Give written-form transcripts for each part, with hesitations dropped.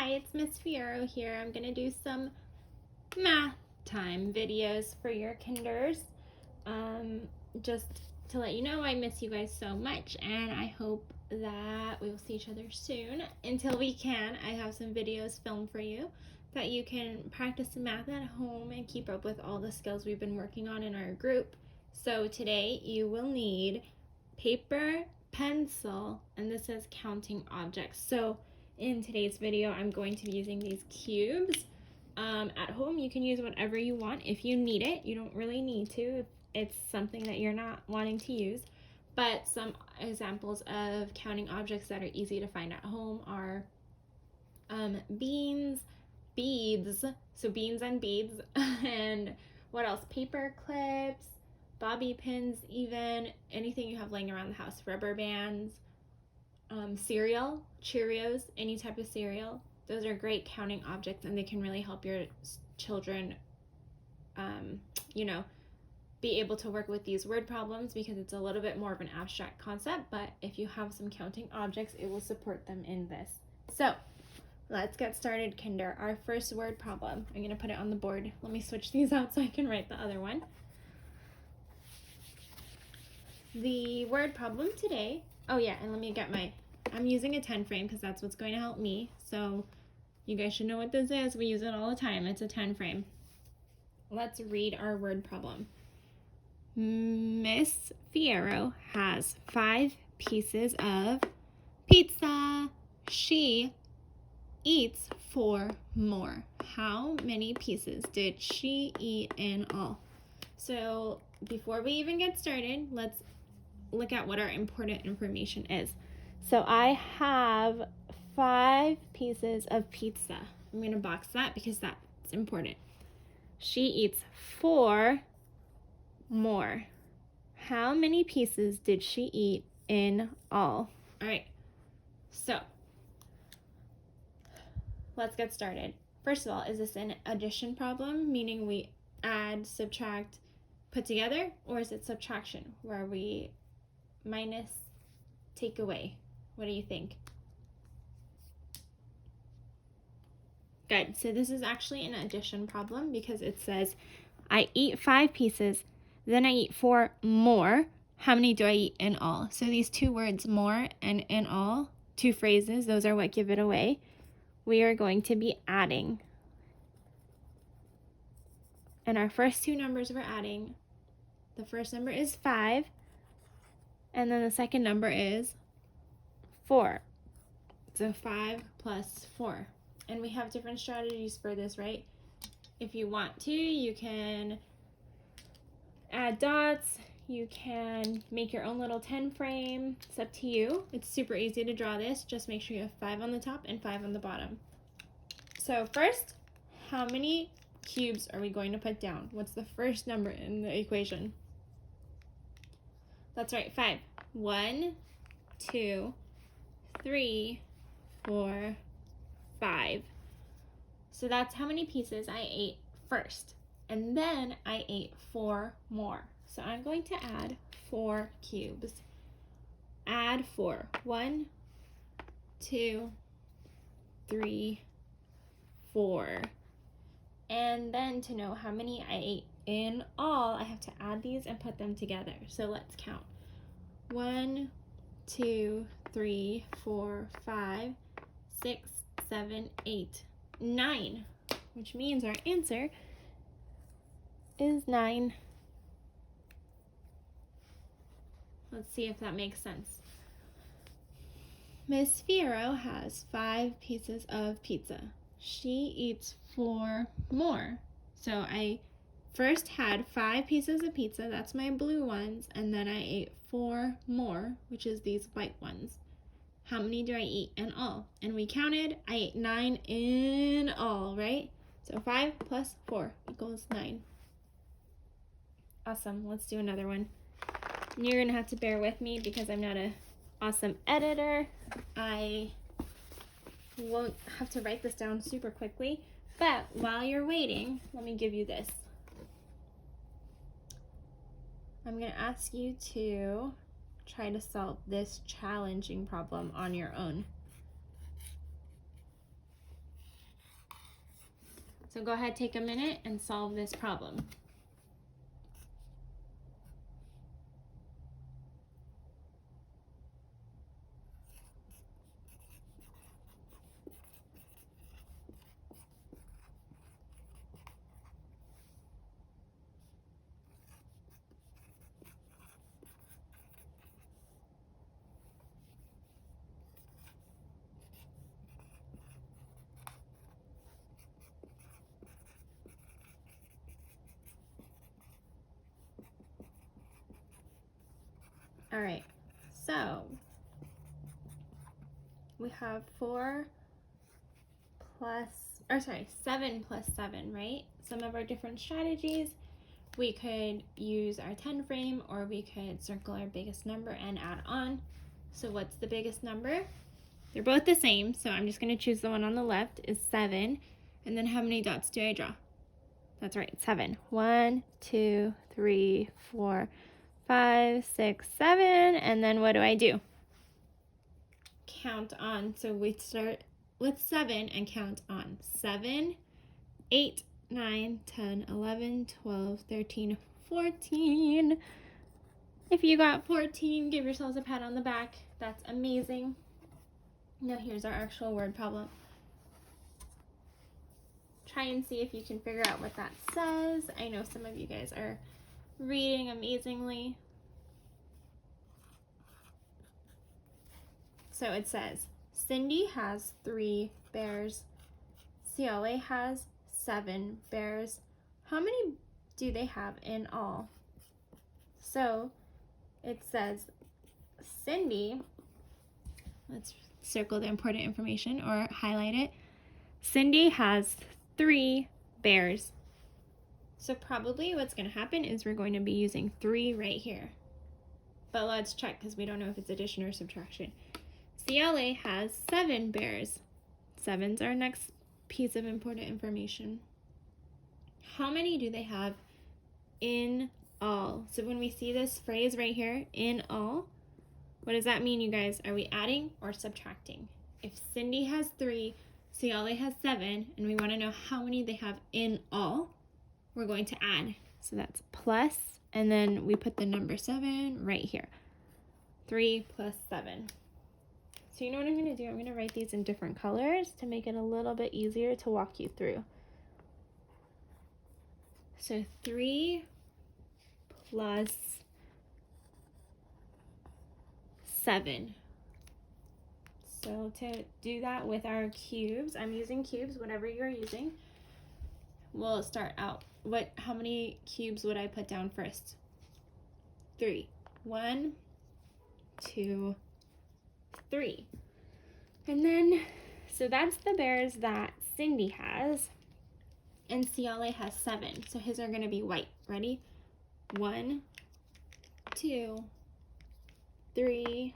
Hi, it's Miss Fierro here. I'm going to do some math time videos for your kinders. Just to let you know, I miss you guys so much, and I hope that we will see each other soon. Until we can, I have some videos filmed for you that you can practice math at home and keep up with all the skills we've been working on in our group. So today you will need paper, pencil, and this says counting objects. So in today's video, I'm going to be using these cubes. At home, you can use whatever you want if you need it. You don't really need to if it's something that you're not wanting to use. But some examples of counting objects that are easy to find at home are beans, beads, so beans and beads, and what else? Paper clips, bobby pins, even anything you have laying around the house, rubber bands, cereal, Cheerios, any type of cereal. Those are great counting objects, and they can really help your children, be able to work with these word problems because it's a little bit more of an abstract concept, but if you have some counting objects, it will support them in this. So let's get started, kinder. Our first word problem. I'm going to put it on the board. Let me switch these out so I can write the other one. The word problem today, and let me get I'm using a 10 frame because that's what's going to help me. So you guys should know what this is. We use it all the time. It's a 10 frame. Let's read our word problem. Miss Fierro has 5 pieces of pizza. She eats 4 more. How many pieces did she eat in all? So before we even get started, let's look at what our important information is. So I have 5 pieces of pizza. I'm going to box that because that's important. She eats 4 more. How many pieces did she eat in all? All right, so let's get started. First of all, is this an addition problem, meaning we add, subtract, put together, or is it subtraction, where we minus, take away? What do you think? Good. So this is actually an addition problem because it says I eat 5 pieces, then I eat 4 more. How many do I eat in all? So these 2 words, more and in all, 2 phrases, those are what give it away. We are going to be adding. And our first 2 numbers we're adding, the first number is 5, and then the second number is 4. So 5 plus 4. And we have different strategies for this, right? If you want to, you can add dots. You can make your own little 10 frame. It's up to you. It's super easy to draw this. Just make sure you have 5 on the top and 5 on the bottom. So first, how many cubes are we going to put down? What's the first number in the equation? That's right, 5. 1, 2, 3, 4, 5. So that's how many pieces I ate first. And then I ate 4 more. So I'm going to add 4 cubes. Add 4. 1, 2, 3, 4. And then to know how many I ate in all, I have to add these and put them together. So let's count. 1, 2, 3, 4, 5, 6, 7, 8, 9, which means our answer is 9. Let's see if that makes sense. Miss Fierro has 5 pieces of pizza. She eats 4 more. So I first had 5 pieces of pizza, that's my blue ones, and then I ate 4 more, which is these white ones. How many do I eat in all? And we counted, I ate 9 in all, right? So 5 plus 4 equals 9. Awesome, let's do another one. And you're gonna have to bear with me because I'm not an awesome editor. I won't have to write this down super quickly, but while you're waiting, let me give you this. I'm gonna ask you to try to solve this challenging problem on your own. So go ahead, take a minute and solve this problem. All right, so we have 7 plus 7, right? Some of our different strategies, we could use our 10 frame, or we could circle our biggest number and add on. So what's the biggest number? They're both the same, so I'm just going to choose the one on the left, is 7. And then how many dots do I draw? That's right, 7. 1, 2, 3, 4, 5, 6, 7. And then what do? Count on. So we start with 7 and count on. 7, 8, 9, 10, 11, 12, 13, 14. If you got 14, give yourselves a pat on the back. That's amazing. Now here's our actual word problem. Try and see if you can figure out what that says. I know some of you guys are reading amazingly. So it says, Cindy has 3 bears. Ciale has 7 bears. How many do they have in all? So it says Cindy, let's circle the important information or highlight it. Cindy has 3 bears. So probably what's going to happen is we're going to be using 3 right here. But let's check because we don't know if it's addition or subtraction. Ciale has 7 bears. 7's our next piece of important information. How many do they have in all? So when we see this phrase right here, in all, what does that mean, you guys? Are we adding or subtracting? If Cindy has 3, Ciale has 7, and we want to know how many they have in all, we're going to add. So that's plus, and then we put the number 7 right here. 3 plus 7. So you know what I'm going to do? I'm going to write these in different colors to make it a little bit easier to walk you through. So 3 plus 7. So to do that with our cubes, I'm using cubes, whatever you're using. We'll start out. How many cubes would I put down first? 3. 1, 2, 3. And then, so that's the bears that Cindy has. And Ciale has 7. So his are going to be white. Ready? 1, 2, 3,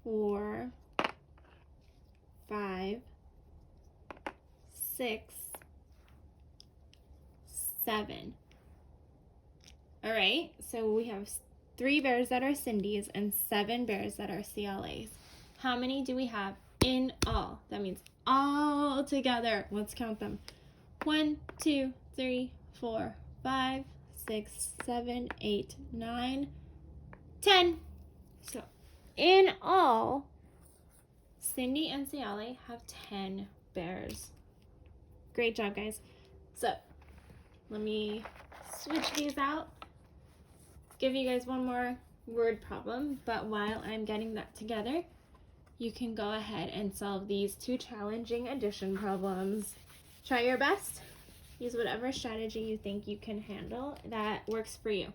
4, 5, 6, 7. All right, so we have 3 bears that are Cindy's and 7 bears that are Ciale's. How many do we have in all? That means all together. Let's count them. 1, 2, 3, 4, 5, 6, 7, 8, 9, 10. So in all, Cindy and Ciale have 10 bears. Great job, guys. So let me switch these out. Give you guys one more word problem, but while I'm getting that together, you can go ahead and solve these 2 challenging addition problems. Try your best. Use whatever strategy you think you can handle that works for you.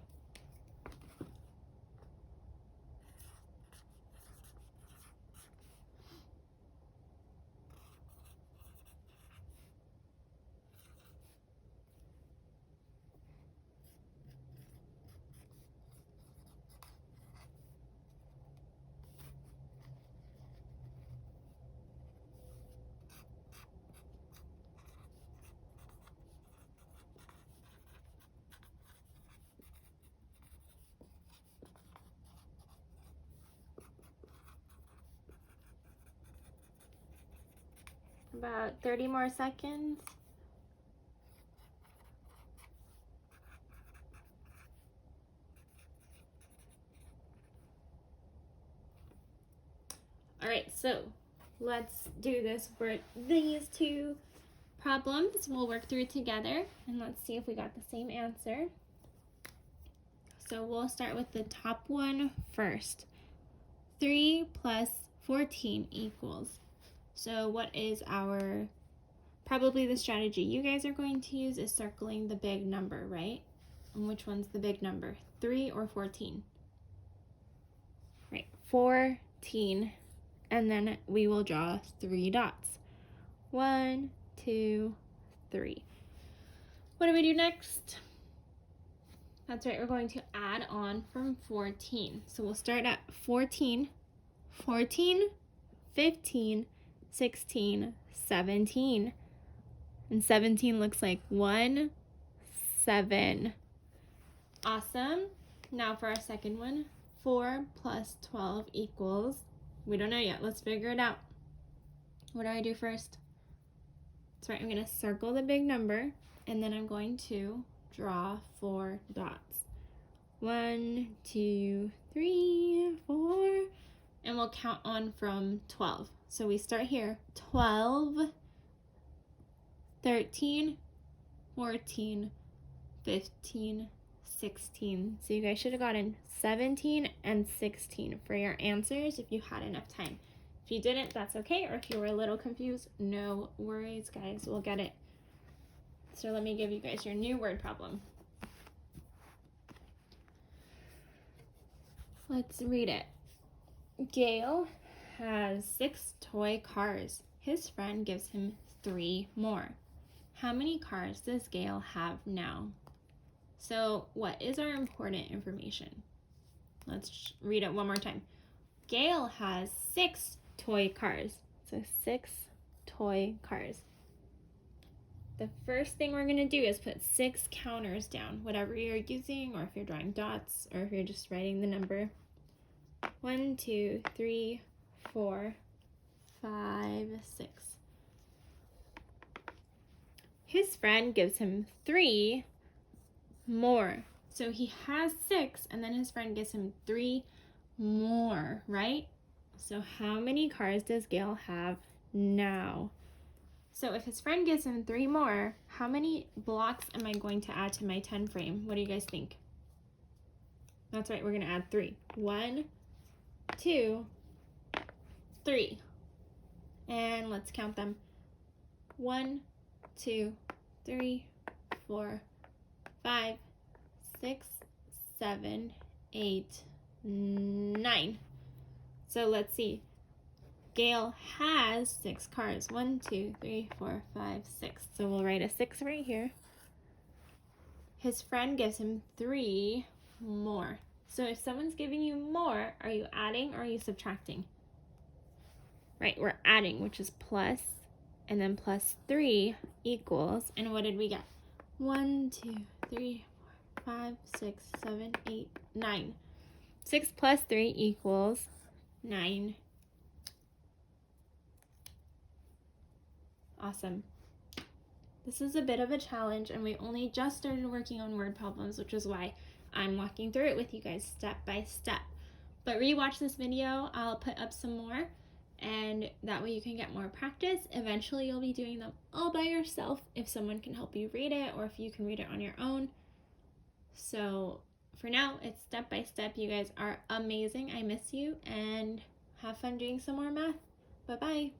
About 30 more seconds. So let's do this for these two problems. We'll work through it together and let's see if we got the same answer. So we'll start with the top one first. 3 plus 14 equals. So what is our, probably the strategy you guys are going to use is circling the big number, right? And which one's the big number, 3 or 14? Right, 14. And then we will draw 3 dots. 1, 2, 3. What do we do next? That's right, we're going to add on from 14. So we'll start at 14, 14, 15, 16, 17. And 17 looks like 1, 7. Awesome. Now for our second one, 4 plus 12 equals, we don't know yet. Let's figure it out. What do I do first? That's right, I'm going to circle the big number, and then I'm going to draw 4 dots. 1, 2, 3, 4, and we'll count on from 12. So we start here, 12, 13, 14, 15, 16. So you guys should have gotten 17 and 16 for your answers if you had enough time. If you didn't, that's okay, or if you were a little confused, no worries, guys, we'll get it. So let me give you guys your new word problem. Let's read it. Gale has 6 toy cars. His friend gives him 3 more. How many cars does Gale have now? So what is our important information? Let's read it one more time. Gale has 6 toy cars. So 6 toy cars. The first thing we're going to do is put 6 counters down, whatever you're using, or if you're drawing dots, or if you're just writing the number. 1, 2, 3, 4, 5, 6. His friend gives him 3 more. So he has 6, and then his friend gives him 3 more, right? So how many cars does Gale have now? So if his friend gives him 3 more, how many blocks am I going to add to my 10 frame? What do you guys think? That's right, we're going to add 3. 1, 2, 3. And let's count them. 1, 2, 3, 4, 5, 6, 7, 8, 9. So let's see. Gale has 6 cars. 1, 2, 3, 4, 5, 6. So we'll write a 6 right here. His friend gives him 3 more. So if someone's giving you more, are you adding or are you subtracting? Right, we're adding, which is plus, and then plus 3 equals, and what did we get? 1, 2, 3, 4, 5, 6, 7, 8, 9. 6 plus 3 equals 9. Awesome. This is a bit of a challenge, and we only just started working on word problems, which is why I'm walking through it with you guys step by step. But rewatch this video. I'll put up some more, and that way you can get more practice. Eventually you'll be doing them all by yourself if someone can help you read it, or if you can read it on your own. So for now, it's step by step. You guys are amazing. I miss you, and have fun doing some more math. Bye-bye.